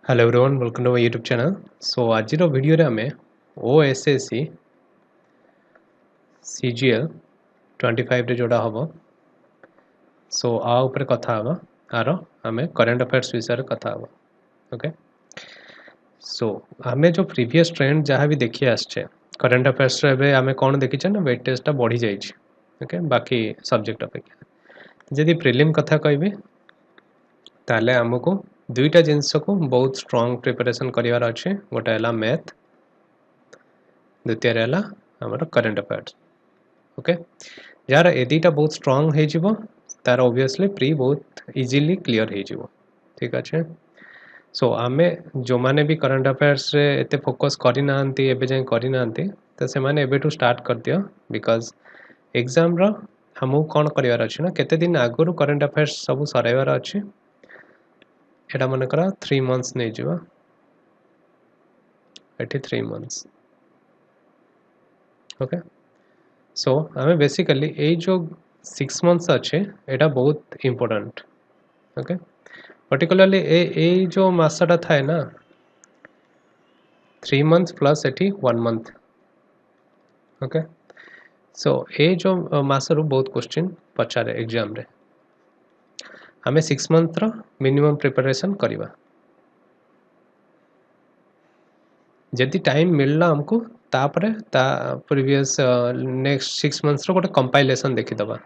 Hello everyone welcome to my YouTube channel. So आज video रे हमें ओएसएससी सीजीएल 25 रे जोड़ा हम सो आ ऊपर कथा हम आर हमें करंट अफेयर्स विषय रे कथा हम। ओके सो हमें जो प्रीवियस ट्रेंड जहाँ भी देखी आसचे करंट अफेयर्स रे हमें कौन देखी ना वेटेजटा बढ़ी जाइए। ओके बाकी सब्जेक्ट अपेक्षा जदि प्रिलिम कथा कहबी ताले हमको दुईटा जिनस को बहुत स्ट्रॉन्ग प्रिपरेशन करिवार अच्छे गोटे है मैथ द्वितीय है आमर करंट अफेयर्स। ओके जार ए दुईटा बहुत स्ट्रॉन्ग हो तार ऑब्वियसली प्री बहुत इजीली क्लियर हो। ठीक अच्छे सो आमे जो माने भी करंट अफेयर्स रे एते फोकस करना एबे जाए करना तो से माने एबे टू स्टार्ट कर दियो बिकॉज एग्जाम रो हमको कौन करिवार अच्छे ना केते दिन आगुरु करंट अफेयर्स सब सराइवार अच्छे एटा मन कर 3 मंथ्स नहीं जीवा एठी 3 मंथ्स। ओके सो आमे बेसिकली ए जो 6 मंथ्स अच्छे एटा बहुत इम्पोर्टेंट। ओके पर्टिकुलरली ए जो मासटा थाए ना 3 मंथ्स प्लस एठी 1 मंथ। ओके सो ए जो मासरू बहुत क्वेश्चन पचारे एग्जाम रे आमे 6 मंथ रो मिनिमम प्रिपरेशन करिवा जदि टाइम मिलला हमको तापरे ता प्रीवियस नेक्स्ट 6 मंथ्स रो गोटे कंपाइलेशन देखि दबा।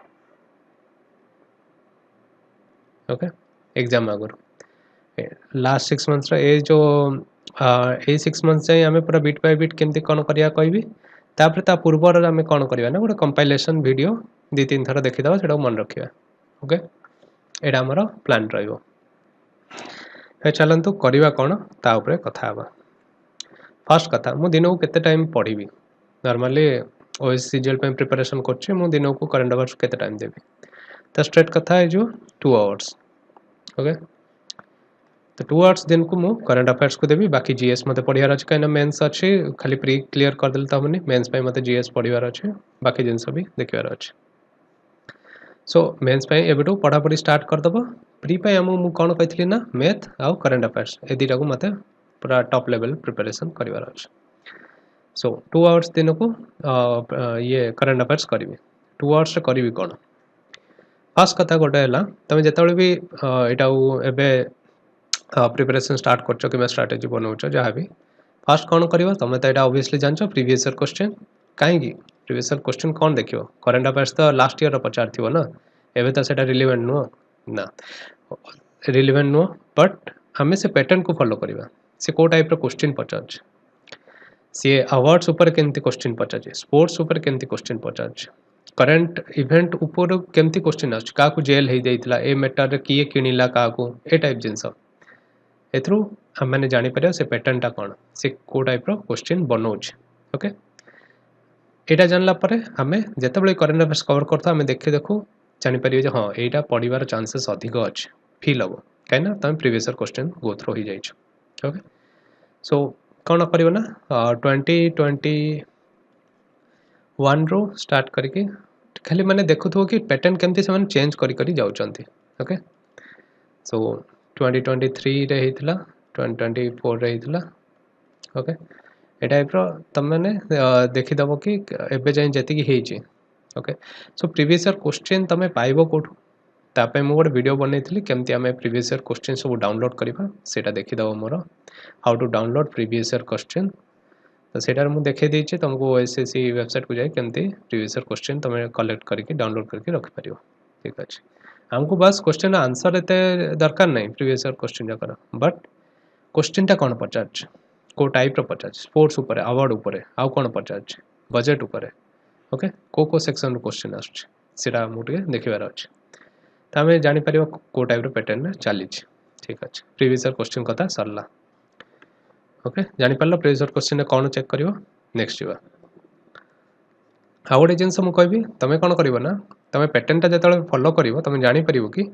ओके एग्जाम आगुरु लास्ट 6 मंथ्स रो ए जो ए 6 मंथ्स जाए आमे पूरा बिट बाय बिट केमती कौन करिया कहबी तापरे ता पूर्वर आमे कौन करिया ना गोटे कंपाइलेशन वीडियो 2-3 थर देखि दबा सेटा मन रखिया। ओके एटा हमर प्लान रहइबो हे चलंतु करिवा कौन ता ऊपर कथा हबा। फर्स्ट कथा मु दिन को केते टाइम पढ़ी नॉर्मली ओएस सीजीएल पे प्रिपरेशन करछि मु दिन को करंट अफेयर्स केते टाइम देबी तो स्ट्रेट कथा है जो 2 आवर्स। ओके तो 2 आवर्स दिन को मु करंट अफेयर्स को देबी बाकी जीएस मते पढ़ियार अछि कहिना मेंस अछि खाली प्री क्लियर कर देल त हमनी मेंस पे मते जीएस पढ़ियार अछि बाकी जिन सब भी देखियार अछि। सो मेंस पे एबेटू पढ़ा पढ़ी स्टार्ट कर दबो प्री पे मु कोन कहितली ना मैथ आ करंट अफेयर्स ए दिटा को मते पूरा टॉप लेवल प्रिपरेशन करिवार अछि। सो 2 आवर्स दिन को ये करंट अफेयर्स करी 2 आवर्स रे करी कोन फर्स्ट कथा गोटे है तुम जिते भी यहाँ एबे प्रिपरेशन स्टार्ट कर कि स्ट्राटेजी बनाऊच जहाँ भी फास्ट कौन कर तुम तो यहाँ ऑब्वियसली जान प्रीवियस ईयर क्वेश्चन कहीं प्रीवियस ईयर क्वेश्चन कौन देख करंट अफेयर्स तो लास्ट ईयर पचार थी ना एवं तो सेटा रिलेवेंट नुह ना रिलेवेंट नुह बट आम से पैटर्न को फॉलो करवा सी को टाइप क्वेश्चन पचार सी अवार्ड्स उपर केमती क्वेश्चन पचार स्पोर्ट्स उपर केमती क्वेश्चन पचार करंट इवेंट ऊपर केमती क्वेश्चन क्या जेल हो जाता ए मैटर किए किणिला क्या ए टाइप जिनस एथरू आम मैंने जापर से पैटर्नटा कौन से को टाइप क्वेश्चन बनाऊे। ओके यहाँ जानला आम जिते करंट अफेयर्स कवर कर देखे देखू जापर हाँ यहाँ पढ़ार चांसेस अधिक अच्छे फिल हम कहीं तुम प्रीवियस क्वेश्चन गो थ्रू हो जाइए। ओके सो कौन करना 2021 रू स्टार्ट करके खाली मैंने देखु कि पैटर्न केमती से चेंज करी जाउछंती। ओके सो 2023 रे हितला 2024 रे हितला। ओके ए टाइप रो तुम मैंने देखिदब कि एबे जाए जति कि okay so previous year question तुम पाइबो कोठू तापे मु गोटे वीडियो बनैथिली केमती आमे प्रीवियस ईयर क्वेश्चन सब डाउनलोड करबा सेटा देखिदब मोर how to download previous year question तो सेटार मुझे देखे देछि तुमको ओएसएससी वेबसाइट को जाए केमती प्रीवियस ईयर क्वेश्चन तुम कलेक्ट करके डाउनलोड करके रख पारियो। ठीक अच्छे हमको बस क्वेश्चन आंसर एते दरकार नहीं प्रीवियस ईयर क्वेश्चन जाकर बट क्वेश्चनटा कौन पचार को टाइप पचार स्पोर्ट्स उपर अवार्ड उपर आउ कौन पचार बजेट उपर ओके को सेक्शन क्वेश्चन आसटा मुझे देखार अच्छे तो आम जापर को टाइप पैटर्न चली। ठीक अच्छे प्रीवियस ईयर क्वेश्चन कथा सरला। ओके जापर प्रीवियस ईयर क्वेश्चन कौन चेक कर नेक्स्ट जा आउ गोटे जिन मुझे तुम कौन कर ना तुम पैटर्नटा जो फॉलो कर तुम जापर कि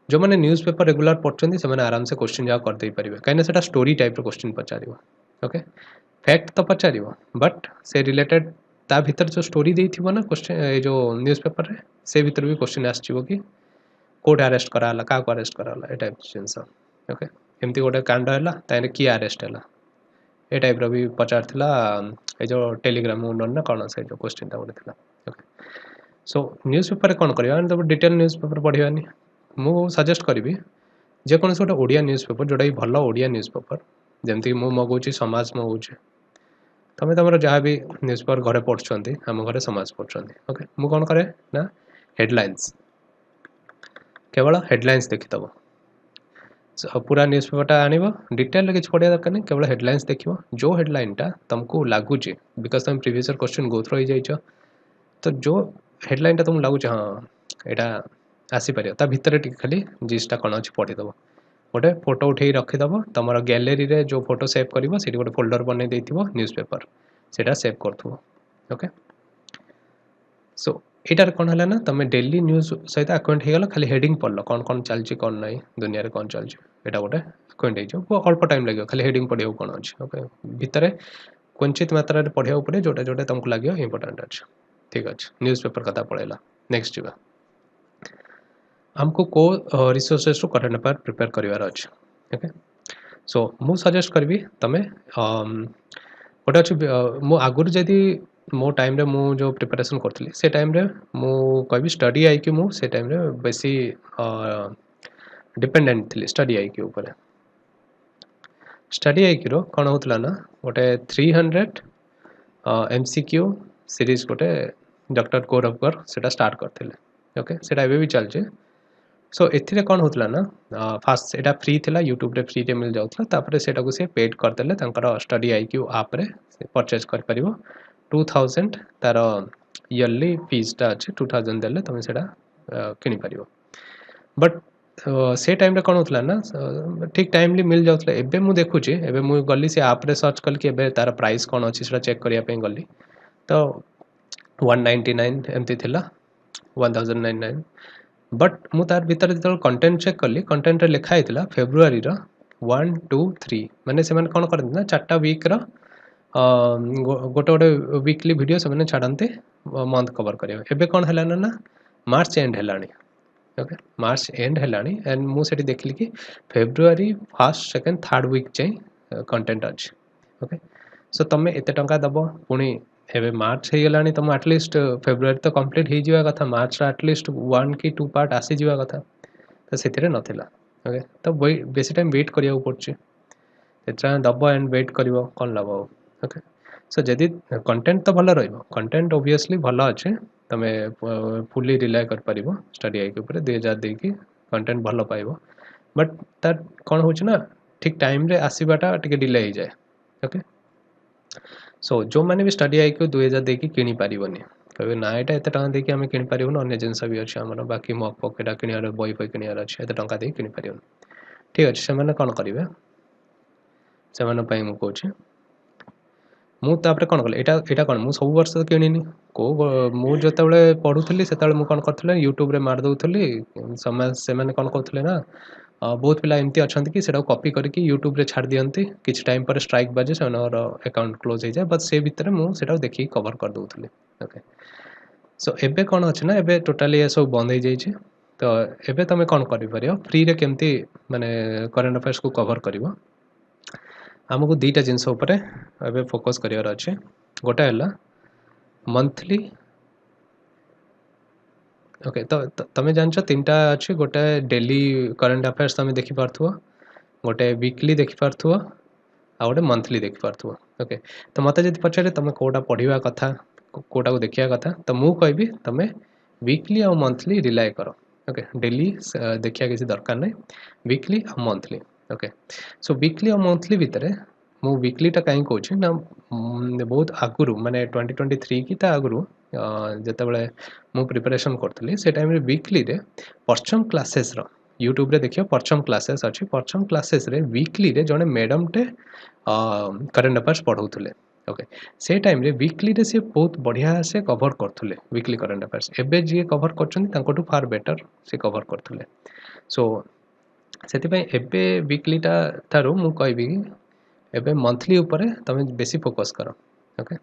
जो मैंने न्यूज़ पेपर रेगुलर पढ़ते से आराम से क्वेश्चन जहाँ करदे पारे कहीं से स्टोरी टाइप क्वेश्चन पचार। ओके फैक्ट तो पचार बट से रिलेटेड ता भीतर जो स्टोरी देती ना क्वेश्चन ये जो न्यूज़ पेपर रे से भीतर भी क्वेश्चन आसो कि कोर्ट अरेस्ट कराला क्या अरेस्ट कराला ए टाइप जिनस। ओके एमती गोटे कांड है ताइन किए आरेस्ट है ए टाइप भी पचार ये जो टेलीग्राम ओनर ना कौन से जो क्वेश्चन गोटे था ओके सो न्यूज़ पेपर कौन करवा तो डिटेल न्यूज़ पेपर पढ़ानी मु सजेस्ट करी जेकोसी गोटे ओडिया न्यूज़ पेपर जोटा कि भल ओडिया न्यूज़ पेपर जमती मु मगाऊँ समाज मगाऊे तुम तुम जहाँ भी न्यूज़ पेपर घरे पढ़ुं आम घरे समाज पढ़ुं ओके मु कौन करे ना हेडलाइंस केवल हेडलाइंस देखीदब पूरा न्यूज़ पेपरटा आनिब डिटेल किसी पढ़ा दरकार नहीं केवल हेडलाइंस देखो जो हेडलाइनटा तुमको लगुच बिकज तुम प्रीवियस क्वेश्चन गो थ्रू हो जाइछ तो जो हेडलाइनटा तुमको लगुच हाँ यहाँ आसीपर भितर खाली जिसटा कौन अच्छी पढ़ीदब गोटे फोटो उठे रखीदब तुम गैलेरी रे जो फोटो सेव कर गोटे फोल्डर बनई न्यूज़ पेपर से सेव कर ओके सो यार कौन है ना तुम डेली न्यूज़ सहित आक्वेंट हो गला खाली हेडिंग पढ़ल कौन कौन चलती कौन ना दुनिया कौन चलती यहाँ गोटे आक्वेंट हो अल्प टाइम लगे खाली हेडिंग पढ़ा कौन अच्छे ओके भितर क्वचित मात्रा पढ़ा पड़े जोटा जोटा तुमको लगे इंपोर्टाट अच्छे ठीक अच्छे न्यूज़ पेपर कथा पड़ेगा नेक्स्ट जा आमको को रिसोर्सेस करंट अफेयर प्रिपेयर करार अच्छे ओके सो मु सजेस्ट करी तुम गोटे अच्छे मु आगुरी जदि मो टाइम रे मु जो प्रिपरेशन करी से टाइम रे मु कह स्टडी आईक्यू मु से टाइम रे बेसी डिपेंडेंट थी स्टडी आईक्यू ऊपर स्टडी आईक्यू कौन होता ना गोटे 300 MCQ सीरीज गोटे डॉक्टर कोरबकर से स्टार्ट करते ओके से भी चलचे सो एथिरे कौन होता ना फास्ट एटा फ्री थिला यूट्यूब रे फ्री रे मिल जाउथला तापरे सेटा को से पेड करदेले तांकर स्टडी आईक्यू आप रे परचेज कर परिबो 2000 तार इयरली फीसटा अच्छे 2000 देले तुम से किनी परिबो बट से टाइम रे कौन होता ना ठीक टाइमली मिल जाउथला एबे मु देखुची एबे मु गली से आप रे सर्च कल कि एबे तार प्राइस कौन अच्छी से चेक करिया पे गली तो 199 एमती थिला 1099 बट मु तार भीतर जो कंटेंट चेक कली कंटेंट लिखाई फेब्रुआरी 1 2 3 माने से कौन करते ना 4टा वीक्र गोटे गोटे वीकली वीडियो से छाड़ते मंथ कवर करेंगे एबे कौन है ना मार्च एंड है ओके मार्च एंड है एंड मुझे देखली कि February first second third week जाए कंटेंट अच्छे ओके सो तुम एत टंका दब पुणी एबे मार्च हो गला तुम एटलिस्ट फेब्रुआरी तो कंप्लीट हो जावा कथा मार्च एटलिस्ट 1 कि 2 पार्ट आसी जावा कथा तो से नाला ओके तो बेसी टाइम वेट करिया पड़छे दब एंड वेट कर कौन लाभ ओके सो जदि कंटेंट तो भल रंटेंट ओबियसली भल अच्छे तुम फुली रिलाय कर पार स्टडी आई के 2000 देकी कंटेंट भल पाइब बट तार कौन हो ना ठीक टाइम रे आसवाटा टे डिले हो जाए ओके सो जो मैंने भी स्टडी आई के 2000 देकी किनी पारिबनी कहे ना यहाँ एत टाँग देकी आम किपारूँ अन्य जिनस भी अच्छे आम बाकी मक पक एटा किणार बही फई किणार अच्छे एत टाँग दे किपारूँ ठीक अच्छे से कौन करेंगे से मुझे कौन मुझे कौन कल यहाँ कौन मुझ सब वर्ष किनी को मुझे पढ़ुली से मुझे कौन कर यूट्यूब मारदे से कौन कहते ना बहुत पिला एमती अच्छा कि से कॉपी करके यूट्यूब रे छाड़ दियंती किसी टाइम पर स्ट्राइक बाजे से अकाउंट क्लोज हो जाए बट से भितर मुझे देखिए कवर कर दूसरी ओके सो एबे कौन अच्छे ना एबे टोटाली ये सब बंद हो जाए तो एबे तुम कौन कर फ्री रे केमती माने करंट अफेयर्स को कवर कर आमको दीटा जिनस एबे फोकस करार अच्छे गोटे है मंथली ओके तो तुम जान 3टा अच्छे गोटे डेली करंट अफेयर्स तुम देखिपु गोटे वीकली देखिपु आ गोटे मंथली देखिपु ओके तो मत जब पचारे तुम कौटा पढ़ा कथा कौटा को देखा कथा तो मुझे कहबी तुम वीकली आ मंथली रिलाय कर ओके डेली देखा किसी दरकार नहीं वीकली आ मंथली ओके सो वीकली और मंथली भितर मु वीकलीटा कहीं कौन ना बहुत आगुरी माने 2023 की आगुरी जिते मु प्रिपरेशन करी से टाइम वीकली रे परचम क्लासेस यूट्यूब रे देखिए परचम क्लासेस अच्छी परचम क्लासेस रे वीकली रे जड़े मैडम टे करंट अफेयर्स पढ़ाऊे ओके से टाइम रे वीकली रे सी बहुत बढ़िया से कवर करथुले वीकली करंट अफेयर्स एबे जी कवर करछन फार बेटर से कवर करथुले सो से एबे वीकलीटा थारू मु कहबी एबे मंथली ऊपर तुम बेसी फोकस कर okay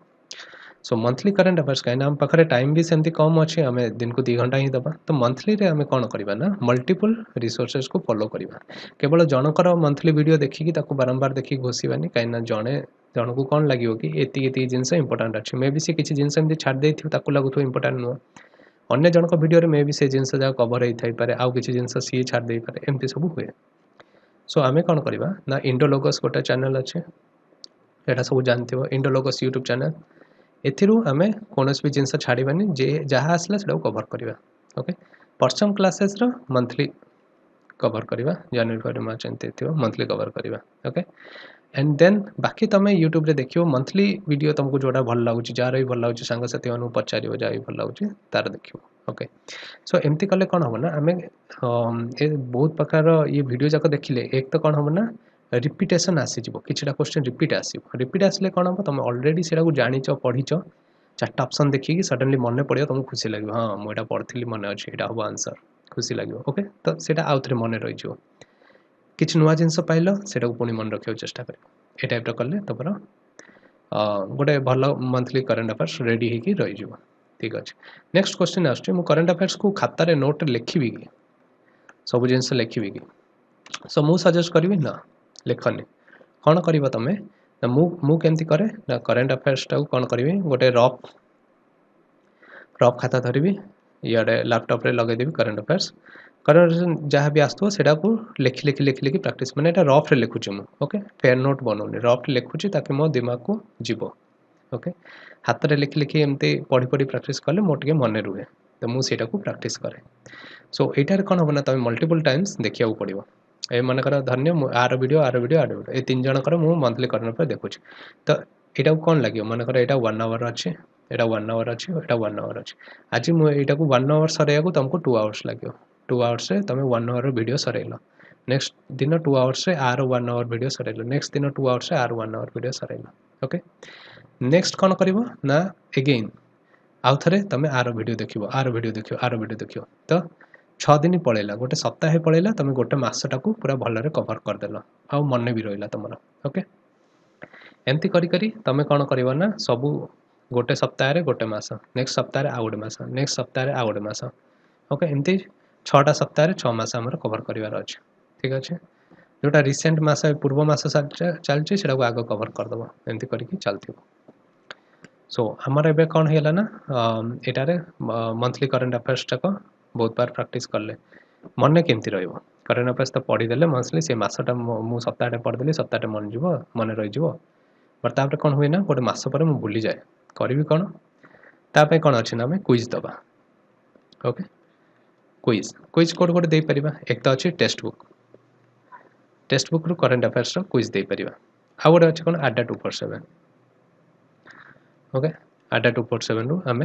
so monthly current affairs कहीं आम पाखे टाइम भी सेमती कम अच्छे आम दिन को 2 घंटा ही दबा तो मंथली रे आम कौन करवा ना मल्टीपल रिसोर्सेज को फॉलो करवा केवल जनकर मंथली वीडियो देखिकी बारंबार देखिकी घोषानी कहीं जड़े जन को कौन लगे कि एति जिनस इंपोर्टाट अच्छे मे भी सी किसी जिनस एमती छाड़ लगुव इंपोर्टाट नुह अन्य जनक वीडियो मे भी से जिनस जहाँ कवर होता है आउ कि जिनस सी छाड़ दे पारे एमती सब हुए सो आम कौन करवा ना इंडोलोगस गोटे चैनल अच्छे यहाँ सब जानते हो इंडोलोगस यूट्यूब चैनल एथिरू आम कौन भी जिनस छाड़बानी जे जहाँ आसला से कवर करवा ओके परचम क्लासेस मंथली कवर करवा जनवरी फरवरी मार्च एमती मंथली कवर करवा ओके एंड देन बाकी तुम यूट्यूब रे देखियो मंथली वीडियो तुमको जोड़ा भल लगुच जार भी भल लगुच सांगसाथी मानू पचार जहाँ भी भल लगुच तार देखियो ओके सो एमती कले कौन हम ना आम बहुत प्रकार ये वीडियो जाक देखिले एक तो कौन हम ना रिपिटेसन आसीज किछटा क्वेश्चन रिपीट रिपीट आसले कौन हम तुम अलरेडी से जाच पढ़ीच 4टा ऑप्शन देखिए सडनली मन पड़ो तुमको खुशी लगे हाँ मुझे पढ़ी मन अच्छे यहाँ हम आंसर खुशी लगे ओके तो सीटा आउ थे मन रही किसी नुआ जिनस पाइल से पुणी मन रखा चेष्टा कर ये टाइप कले तुम गोटे भल मंथली करंट अफेयर्स रेडी होगी रही ठीक अच्छे नेक्स्ट क्वेश्चन आसुच्छी मु करंट अफेयर्स को खातार नोट लिखी कि सब जिनस लिखी कि सो मु सजेस्ट करी ना लिखनी कौन कर तुम ना मु केमती करे ना करंट अफेयर्स टाक कौन करी गोटे रफ खाता धरबी इे लैपटॉप रे लगेदेवी करंट अफेयर्स जहाँ भी आसो से लिखि लिखि लिखि लिखि प्राक्टिस मैंने रफ रे लिखुची मु ओके फेयर नोट बनाऊनी रफ लिखुची ताकि मो दिमाग को जीव ओके हाथ में लिखि लिखि एमती पढ़ी पढ़ी प्राक्टिस कले मोर टे मन रुहे तो मुझे प्राक्टिस करे सो यार कौन हम ना तुम मल्टीपल टाइम्स देखा पड़ो ए मनकर धन्य आर वीडियो ये 3 जनकर मु मंथली करंट अफेयर देखुची तो यहाँ कौन लगे मनकर यहाँ 1 आवर अच्छे यहाँ 1 आवर अच्छे यहाँ 1 आवर अच्छे आज मुझे 1 आवर सर तुमको 2 आवर्स लगे 2 आवर्स से तुम 1 आवर वीडियो सरल नेक्स्ट दिन 2 आवर्स से आर 1 आवर वीडियो सरल नेक्स्ट दिन 2 आवर्स से आर 1 आवर वीडियो सरल ओके नेक्स्ट कौन कर ना एगेन आउ थे तुम आर वीडियो देखो आर वीडियो देखो आर वीडियो देखो तो 6 दिन पलैला गोटे सप्ताह पलैला तुम गोटे मसटा को पूरा भलरे कवर करदेल आउ मन भी रहा तुम ओके एमती करी तुम कौन कर ना सबू गोटे सप्ताह गोटे मस नेक्स्ट सप्ताह आउ गोटे मस नेक्स्ट सप्ताह आउ गोटे मस ओके एमती 6टा सप्ताह 6 मास आम कवर करार अच्छे ठीक अच्छे जोटा रिसेंट मस पूर्व मस चलती से आग कवर करदेव एमती करके चलती सो आमर ए कौन है ना एटारे मंथली करंट अफेयर्स टाक बहुत बार प्रैक्टिस कले मन केमती करंट अफेयर्स तो पढ़ीदे मंथली से मसटा मुझे सप्ताहटे पढ़ीदेली सप्ताहटे मन रही बट तापर कौन हुए ना गोटे मस पर मुझे भूली जाए करी कौन ताप कौन अच्छे ना आम क्विज दबा ओके क्विज क्विज कोड गोटे दे पार एक तो अच्छी टेक्स्ट बुक रु करंट अफेयर्स क्विज दे पार आउ गोटे अच्छे कौन आडा 247 ओके आडा 247 रु आम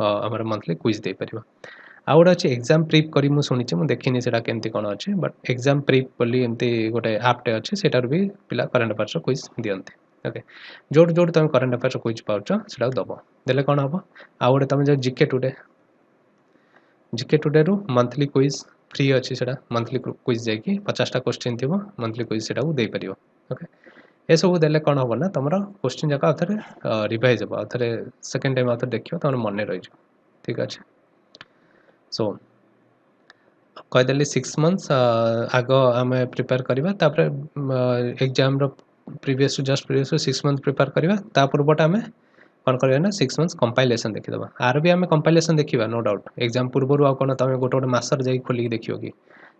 आमर मंथली क्विज दे पार आउ गोटे अच्छे एग्जाम प्रिप करी मुझे शुणी मुझे देखनी से केमती कौन अच्छे बट एग्जाम प्रिप बोली एमती गोटे आपटे अच्छे सेटार भी पिला करंट अफेयर्स क्विज दिखते ओके जोट जोट तुम करंट अफेयर्स क्विज पाच से दब देले कौन हम आउ गोटे तुम जो जीके टुडे रु मंथली क्विज फ्री अच्छी से मंथली क्विज जाकि 50टा क्वेश्चन थी मंथली क्विज से दे पार ओके ये सब देले कौन हम ना तुम क्वेश्चन जाक आउ थे रिवाइज हम आउ थे सेकेंड टाइम आउ थे देखिए तुम मन रही ठीक अच्छे सो कहीदेली 6 मंथ्स आग आम प्रिपेयर करवा exam previous just previous 6 month prepare करवा पूर्वटा आम कौन करवा ना 6 मंथ्स कंपाइलेशन देखीदे आर भी आम कंपाइलेशन देखा नो डाउट एग्जाम पूर्व आउ कौन तुम गोटे गोटे मसर जा खोलिक देखियो कि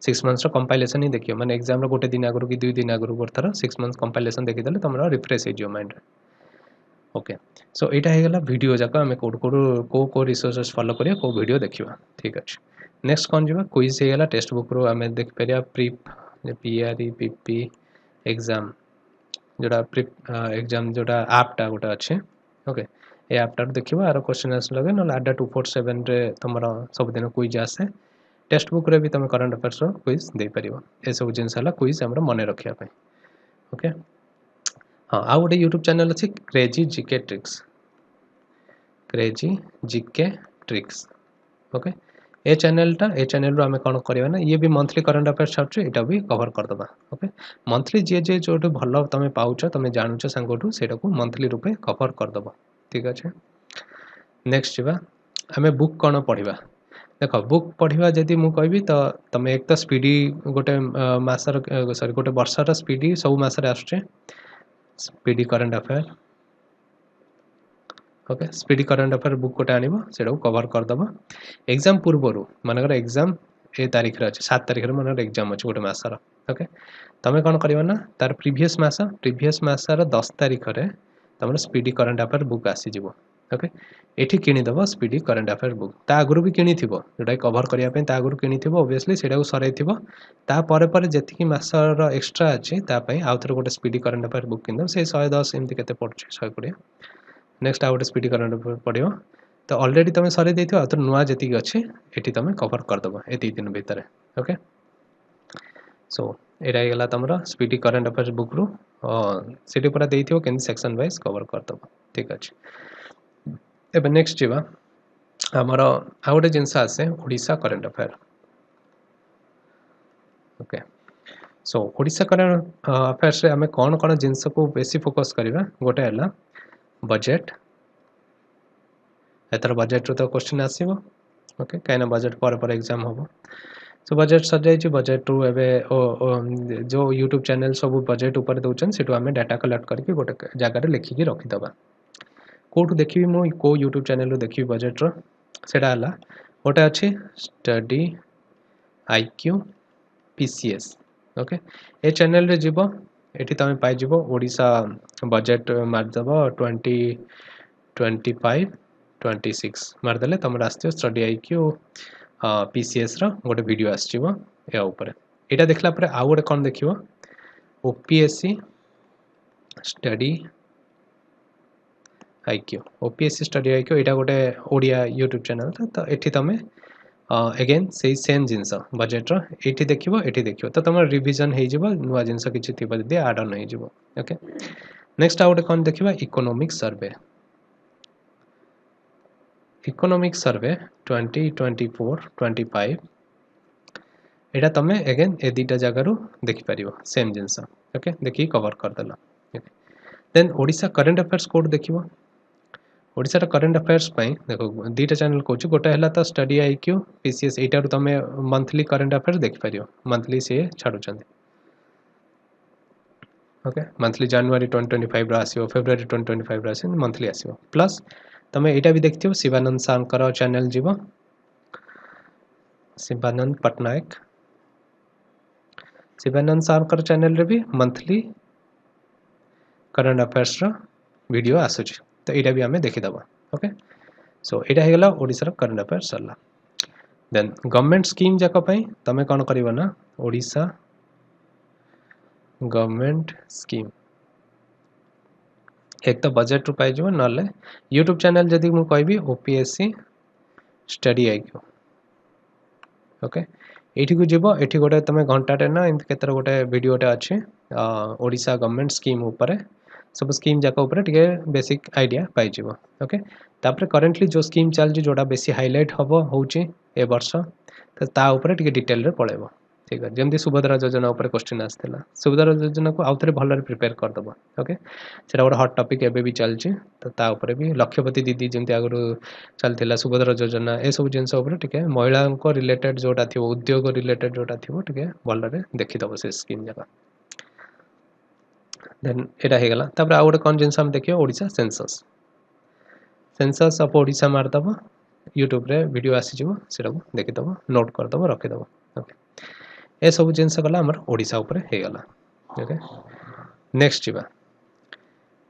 6 मंथ्स कंपाइलेशन ही देखियो मैंने एग्जाम गोटे दिन आगु कि 2 दिन आगु गोटे थर 6 मंथ्स कंपाइलेशन देखीदे तुम रिफ्रेश हो माइंड ओके सो यहाँ होगा वीडियो जाक आम कौ रिसोर्सेस फॉलो करिया कौ वीडियो देखा ठीक अच्छे नेक्स्ट कौन जावा क्विज होगा टेक्स्ट बुक रू आम देखिपर प्रिप पीआरई पीपी एग्जाम जोटा प्रिप एग्जाम जोटा आपटा गोटे अच्छे ओके ये आपटा देखो आर क्वेश्चन आंसर लगे ना आडा 247 रे तुम सबुदिन क्विज आसे टेक्स्ट बुक रे भी तुम करंट अफेयर्स क्विज दे पार ये सब जिनस क्विज आम मन रखापी ओके हाँ आउ गोटे यूट्यूब चैनल अच्छी क्रेजी जीके ट्रिक्स ओके ए चैनल रू आम कौन करवा ना ये भी मंथली करंट अफेयर्स छाड़ू यहाँ भी कवर करदे ओके मंथली जी जो भल तुम पाच तुम जानूच सांगठू से मंथली रूपे कवर करदे ठीक अच्छे नेक्स्ट जीवा आमे बुक कौन पढ़ा देख बुक पढ़ा जदि मु कहबी तो तुम एक तो स्पीडी गोटे मासर सॉरी गोटे वर्षर स्पीडी सब मासरे आसुचे Speedy current affair okay Speedy current affair book गोटे आनिबो सेटा कवर करदब एग्जाम पूर्वर मानकर एग्जाम ए तारीख रे अछि 7 तारीख रे मानकर एग्जाम अछि गोटे मासर ओके तमे कोन करबा ना तार प्रीवियस मासर 10 तारीख रे तमर स्पीडी करंट अफेयर बुक आसी जिवो ओके एठी किनि दबो स्पीडी करंट अफेयर बुक ता आगुरु भी किनि थिबो जोटा कवर करिया पे ता आगुरु किनि थिबो ऑब्वियसली सेटा को सरै थिबो ता परे परे जेतिकी मासर एक्स्ट्रा अछि ता पई आउथर गोटे स्पीडी करंट अफेयर बुक किन से 110 एमति केते पड़छ 120 next out speedy current affair पड़ियो तो ऑलरेडी तमे सरै दैथियो तो नुवा जेतिकी अछि एठी तमे कवर कर दबो एति दिन भीतर ओके सो एरा गेला तमरा स्पीडी करंट अफेयर बुक रु सिटी पूरा देथियो केन सेक्शन वाइज कवर कर दबो ठीक अछि एबे नेक्स्ट जीवा हमर आउटे जिंस आसे Odisha current affair okay so Odisha current affairs रे हमें कोन कोन जिंस को बेसी फोकस करिवा गोटे हला बजेट एतर बजेट रो तो क्वेश्चन आसीबो ओके काइना बजेट पर एग्जाम होबो सो बजेट सजाई बजेट रु एबे जो यूट्यूब चैनल सब बजेट ऊपर दउछन सेटु हमें डाटा कलेक्ट करके गोटे जगह रे लिखि के रखि दबा कोठु देखिबी मु को यूट्यूब चैनल रो देखिबी बजेट रो सेटा हला गोटे अछि स्टडी आईक्यू पीसीएस ओके ए चैनल रे जीवो एठी तमे पाइ जीवो ओडिसा बजेट मार दबो 2025 26 मार देले तमरा आस्ते स्टडी आईक्यू पीसीएस रो गोटे वीडियो आसीबो या ऊपर एटा देखला परे आ गोटे कोन देखिबो OPSC study IQ OPSC study IQ एटा गोटे ओडिया यूट्यूब चैनल तो एठी तमे अगेन से सेम जिंस बजेट रो एठी देखिबो तो तमर रिवीजन हे जिवो नुवा जिंस किछि थिबो दे ऐड ऑन हे जिवो ओके नेक्स्ट आउट कोन देखिबा इकोनॉमिक सर्वे 2024-25 एटा तमे अगेन ए दीटा जगह रो देखि परिबो सेम जिंस ओके देखि कवर कर देला then Odisha current affairs code देखिबो ओडिसा करंट अफेयर्स पई देखो दीटा चैनल कोच गोटे हला त स्टडी आईक्यू पीसीएस एटा रो तमे मंथली करंट अफेयर्स देखि परिबो मंथली से छाडु चंदी ओके मंथली जनवरी 2025 रो आसीबो फेब्रुअरी 2025 रो आसीबो मंथली आसीबो प्लस तमे एटा भी देखथियो शिवानंद सांकर चैनल जीवो शिवानंद पटनायक शिवानंद सांकर चैनल रे भी मंथली करंट अफेयर्स रो वीडियो आसुची तो एटा भी हमें देखि दबा ओके सो एटा हे गेला ओडिसा रो करंट अफेयर्स सरला देन गवर्नमेंट स्कीम जाका पई तमे कोन करिवो ना ओडिसा गवर्नमेंट स्कीम एक तो बजेट रु पाइ जिवो नले यूट्यूब चैनल जदी मु कहबी ओपीएससी स्टडी आईक्यू ओके एठी को जीवो एठी गोटे तमे घंटाटे ना इन केतर गोटे वीडियोटे अछि ओडिसा गवर्नमेंट स्कीम ऊपर सब स्कीम जाका ऊपर टिके बेसिक आईडिया पाइ जिवो ओके तापर करंटली जो स्कीम चल जी जोडा बेसी हाईलाइट हबो होउची ए वर्ष त ता ऊपर टिके डिटेल रे पळेबो ठीक है जेमती सुभद्रा योजना ऊपर क्वेश्चन आस्थिला सुभद्रा योजना को आउथरे भलरे प्रिपेयर कर दबो ओके सेटा गोटे हॉट टॉपिक एबे भी चलची त ता ऊपर भी लक्ष्यपति दीदी जेमती आगु चलथिला सुभद्रा योजना ए सब जिंस ऊपर टिके महिला को रिलेटेड जोटा थिबो उद्योग रिलेटेड जोटा थिबो टिके भलरे देखि दबो से स्कीम जका देन एटा हे गेला तापर आ गोटे कोन जिंस हम देखियो ओडिसा सेंसस ऑफ ओडिसा मार दबो यूट्यूब रे वीडियो आसी जिवो सेटा को देखि दबो नोट कर दबो रखि दबो ओके ए सब जिंस गला हमर ओडिसा ऊपर हे गेला ओके नेक्स्ट जीवा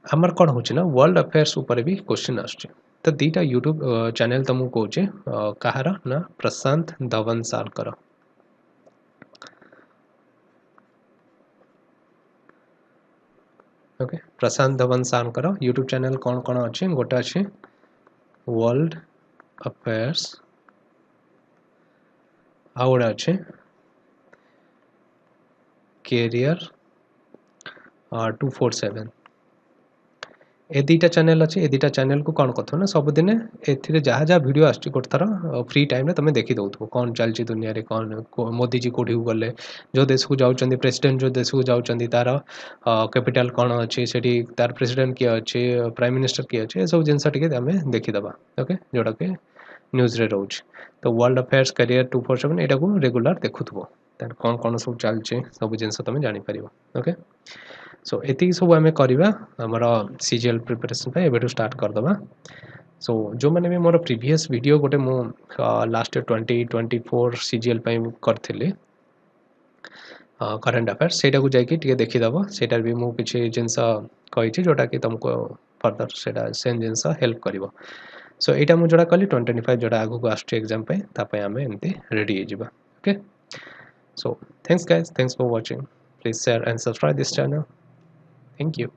हमर कोन होची ना वर्ल्ड अफेयर्स ऊपर भी क्वेश्चन आछे तो दीटा यूट्यूब चैनल तमु कहूचे कहार ना प्रशांत धवन सारकर ओके प्रशांत धवन सारकर यूट्यूब चैनल कोन कोन अछि गोटे अछि वर्ल्ड अफेयर्स आउड अछि कैरियर 247 ए दुईटा चैनल अच्छे ए दुईटा चैनल को कौन कर सबुदिन ए जहाँ जहाँ वीडियो आसुच्ची गोटे थर फ्री टाइम तुम देखी दौथु कौन चलती दुनिया रे कौन मोदी जी कौटी गले जो देश को जाऊँच प्रेसिडेंट जो देश को जाऊँच तार कैपिटल कौन अच्छी से तार प्रेसिडेंट किए अच्छे प्राइम मिनिस्टर किए अच्छे सब जिनस आम देखीदे ओके जोटा कि न्यूज़ रे रोच तो वर्ल्ड अफेयर्स करियर 247 यहाँ को रेगुलर देखुव तार कौन कौन सब चलती सब जिन तुम जापर ओके सो ये सब आम करवा आमर सीजीएल प्रिपरेशन एवं स्टार्ट करदे सो जो मैंने भी मोर प्रीवियस वीडियो गोटे मु लास्ट 2024 सीजीएल करी करेन्ट अफेयर्स से जाकि देखीदब से भी मुझे जिनस कही जोटा कि तुमको फर्दर से जिनस हेल्प कर सो यहाँ मुझे जोड़ा कली 2025 जोड़ा आगू आसुच्ची एग्जाम आम एमती रेडी हो okay so thanks guys thanks for watching please share and subscribe this channel thank you